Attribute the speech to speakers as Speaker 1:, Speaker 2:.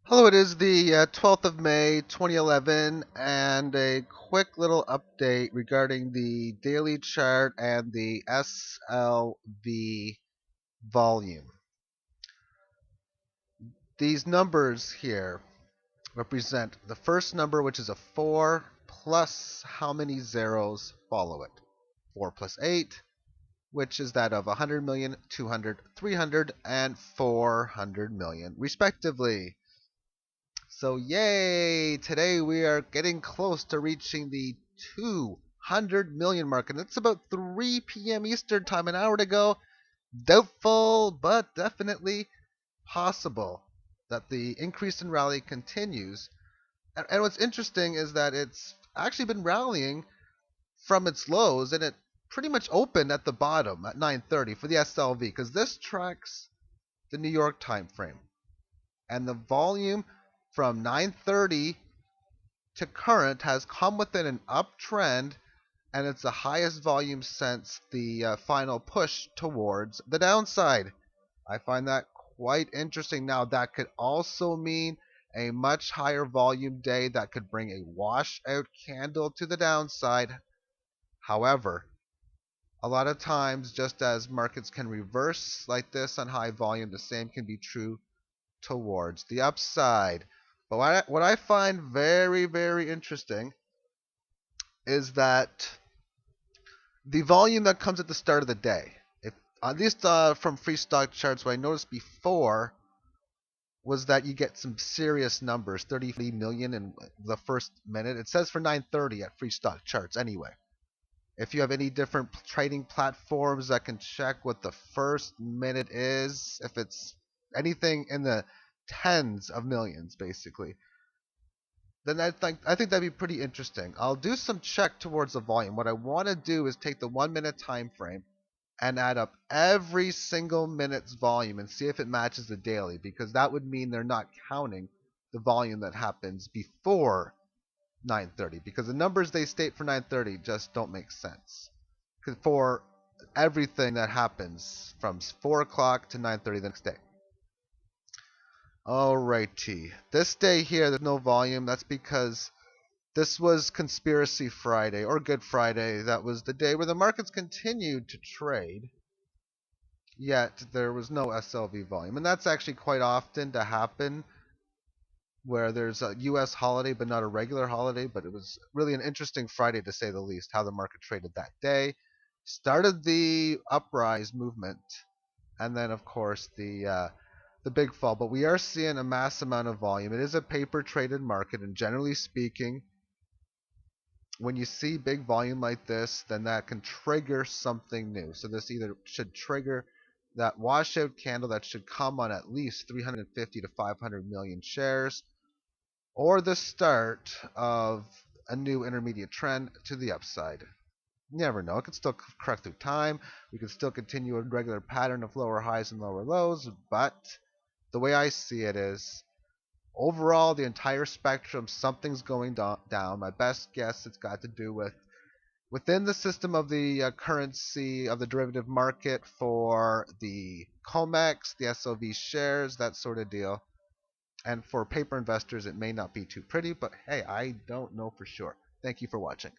Speaker 1: Hello, it is the 12th of May 2011, and a quick little update regarding the daily chart and the SLV volume. These numbers here represent the first number, which is a 4, plus how many zeros follow it. 4 plus 8, which is that of 100 million, 200, 300, and 400 million, respectively. So yay! Today we are getting close to reaching the 200 million mark, and it's about 3 p.m. Eastern time, an hour to go. Doubtful, but definitely possible that the increase in rally continues. And what's interesting is that it's actually been rallying from its lows, and it pretty much opened at the bottom at 9:30 for the SLV, because this tracks the New York time frame, and the volume from 9:30 to current has come within an uptrend, and it's the highest volume since the final push towards the downside. I find that quite interesting. Now, that could also mean a much higher volume day that could bring a washout candle to the downside. However, a lot of times, just as markets can reverse like this on high volume, the same can be true towards the upside. But what I find very, very interesting is that the volume that comes at the start of the day, if at least from free stock charts, what I noticed before was that you get some serious numbers, 30 million in the first minute. It says for 9:30 at free stock charts anyway. If you have any different trading platforms that can check what the first minute is, if it's anything in the tens of millions, basically, then I think that'd be pretty interesting. I'll do some check towards the volume. What I want to do is take the 1 minute time frame and add up every single minute's volume and see if it matches the daily, because that would mean they're not counting the volume that happens before 9:30, because the numbers they state for 9:30 just don't make sense. For everything that happens from 4 o'clock to 9:30 the next day. Alrighty. This day here, there's no volume. That's because this was Conspiracy Friday or Good Friday. That was the day where the markets continued to trade, yet there was no SLV volume. And that's actually quite often to happen where there's a US holiday but not a regular holiday. But it was really an interesting Friday, to say the least, how the market traded that day. Started the uprise movement, and then, of course, the big fall. But we are seeing a mass amount of volume. It is a paper traded market, and generally speaking, when you see big volume like this, then that can trigger something new. So this either should trigger that washout candle that should come on at least 350 to 500 million shares, or the start of a new intermediate trend to the upside. You never know. It could still correct through time. We could still continue a regular pattern of lower highs and lower lows, but the way I see it is, overall, the entire spectrum, something's going down. My best guess, it's got to do with within the system of the currency of the derivative market for the COMEX, the SLV shares, that sort of deal. And for paper investors, it may not be too pretty, but hey, I don't know for sure. Thank you for watching.